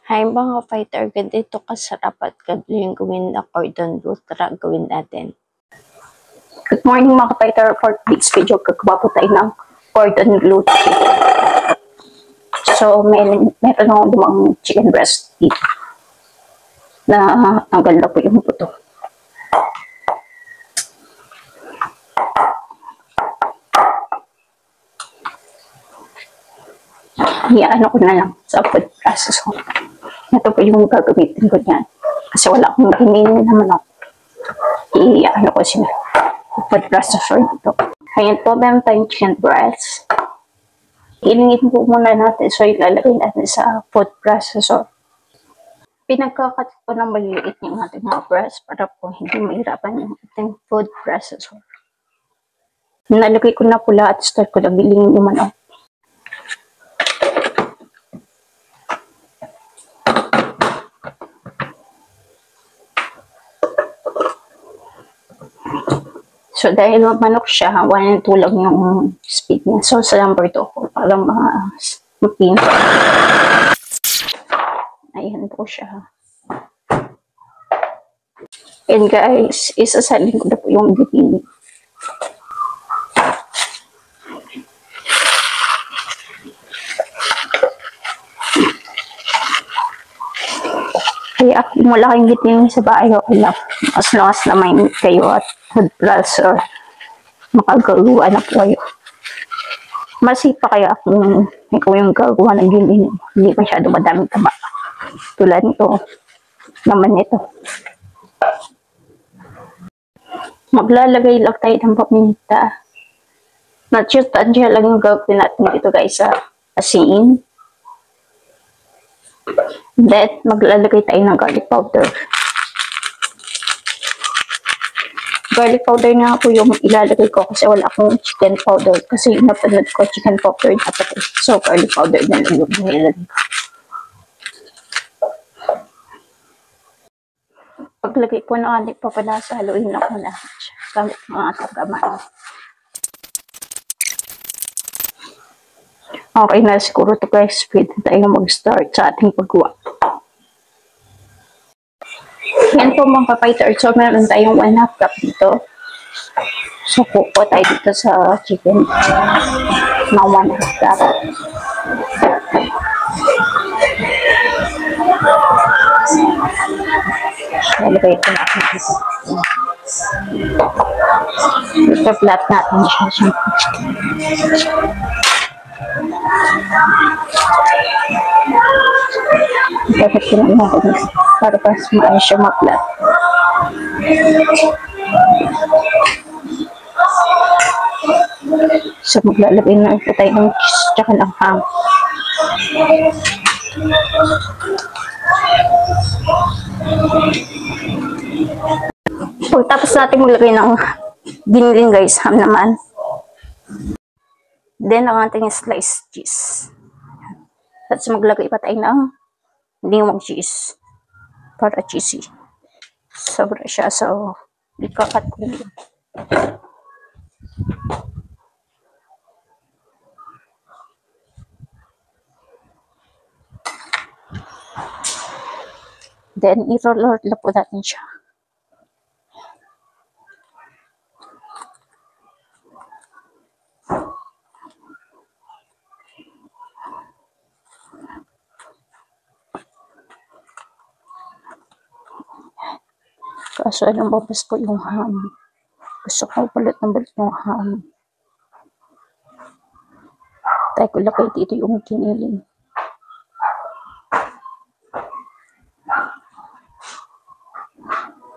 Hi mga fighter, ganito kasarap at gadling gawin na cordon bleu. Tara, gawin natin. Good morning mga fighter. For this video, gagawa po tayo ng cordon bleu chicken. So, meron akong lumang chicken breast dito na tanggal na po yung buto. Iyaano ko na lang sa food processor. Ito po yung gagamitin ko niyan. Kasi wala akong nakinin naman ako. Iyaano ko siya. Food processor dito. Ayan po, meron tayong chicken breast. Iningin po muna natin. So, ilalagay natin sa food processor. Pinagkakat ko ng maliliit yung ating mga breast para po hindi mahirapan yung ating food processor. Nalagay ko na pula at start ko na bilhin yung manok. So, dahil manok siya, 1 and 2 lang yung speed niya. So, sa number 2 ko, parang mga mapin. Ayan po siya. And guys, isasalin ko na po yung bikini. Kaya kung wala kayong giting sa bahay, okay lang. As long as na may kayo at food processor, makagawa na po kayo. Masipa kaya kung ikaw yung gagawa ng ginin, hindi masyado madaming taba. Tulad nito, naman ito. Maglalagay lang tayo ng paminta. Not just tansya lang yung gagawin natin dito guys sa asin. Then, maglalagay tayo ng garlic powder. Garlic powder na po yung ilalagay ko kasi wala akong chicken powder. Kasi napanood ko chicken powder dapat eh. So, garlic powder na lang yung ilalagay ko. Paglagay po ng ating papanasa, haluin ako na gamit mga tagamaan. Okay na siguro ito guys, pwede tayo mag-start sa ating paggawa. Yan po mga fighter. So, meron tayong 1/2 cup dito. So, kuko tayo dito sa chicken na 1/2 cup. Nalagay ito natin dito. Ito-flat natin siya. Dapat kinain natin para pas maayos siya ma-flat. So, maglalagay na ito tayo ng cheese tsaka ng ham. Pagtapos natin maglagay ng giniling guys, ham naman. Then, ang ating sliced cheese. At maglagay pa tayo ng limong cheese para cheesy. Sobra siya. So, ikakat ko yun. Then, i-roll po natin siya. Kaso anong babas po yung ham. Gusto ko palit ng balit yung ham. Tayo ko lakay dito yung kiniling.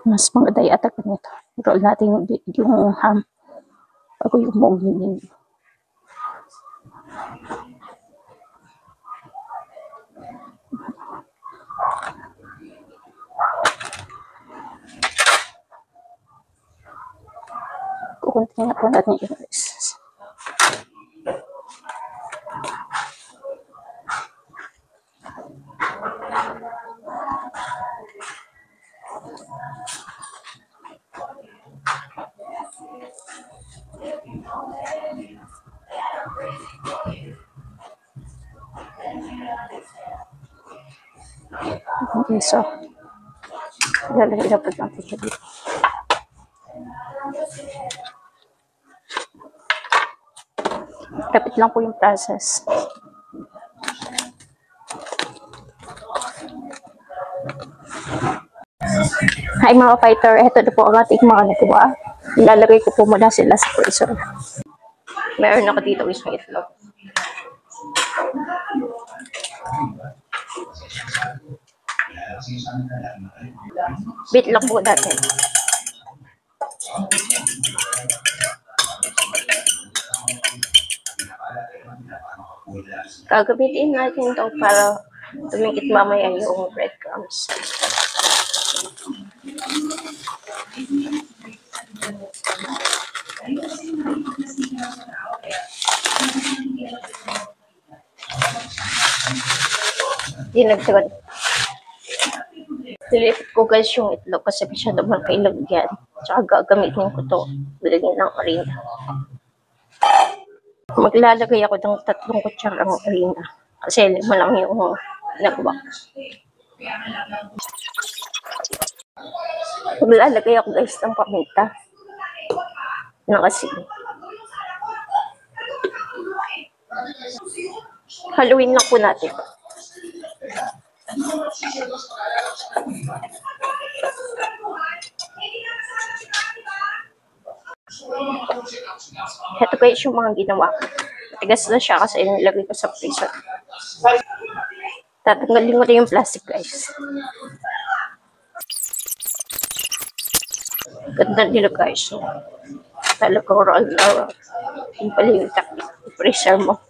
Mas magaday atak nito. Roll natin yung ham. Bago yung buong kiniling. Kukunti na po natin yung rice. Okay, so, lalagay na po natin siya dito. Rapid lang po yung process. Hi mga fighter, ito na po ang ating mga nagawa. Ilalagay ko po muna sila sa freezer. Meron ako dito isang itlog. Bit lang po natin. Gagamitin natin ito para tumikit mamaya yung breadcrumbs. Dinagdagan. Nilipit ko guys yung itlog kasi masyado malakailag yan. Tsaka gagamitin ko to. Bilagyan ng harina. Maglalagay ako ng 3 kutsarang harina. Kasi lima lang yung nagawa. Maglalagay ako guys ng paminta. Nakasin. Haluin lang po natin. Ito guys yung mga ginawa ko. Matigas na siya kasi nilagay ko sa freezer. Tatanggalin ko na yung plastic guys. Ganda nila guys. Talagang roll na roll. Yung pala yung freezer mo.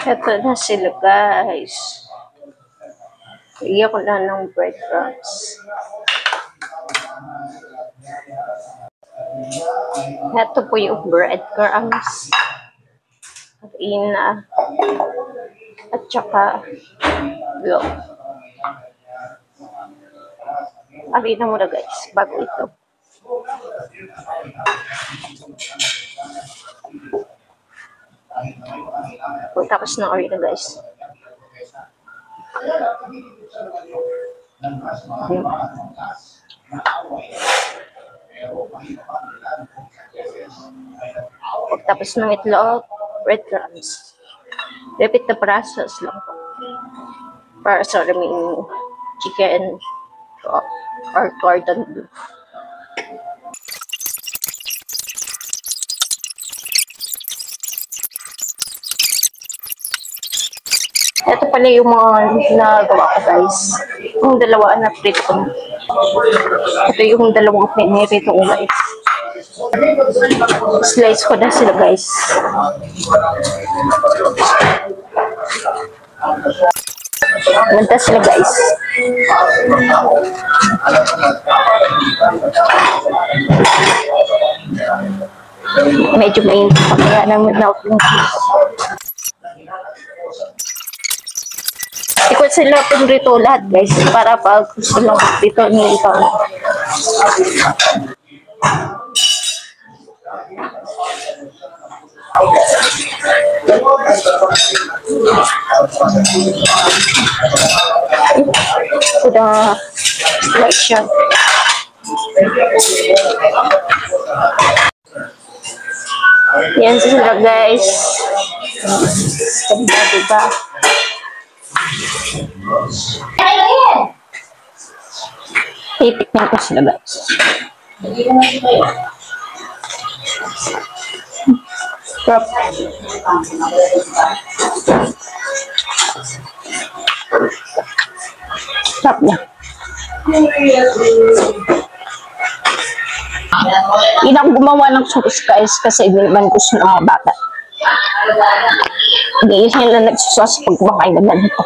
Ito na sila guys. Lagyan ko na ng breadcrumbs. Ito po yung breadcrumbs. Harina. At saka glow. Harina muna guys, bago ito. Tapos na harina guys. Tapos ng itlog, breadcrumbs. Repeat the process lang po. Para sa remaining chicken or cordon bleu. Ito pala yung mga nagawa ko guys. Yung dalawa na prito ko. Ito yung dalawang pinirito ko guys. Slice ko na sila guys. Ganda sila guys. Medyo mainit pa kaya naman na ako. Ikot sila pinrito lahat guys para pag gusto lang dito nilito. Sudah selection. Yan sila guys. Ganda diba? Titikman ko sila guys. Sarap. Sarap niya. Hindi ako gumawa ng sauce guys kasi hindi naman gusto ng mga bata. Hindi yun na nagsusas pag kumakain na ganito.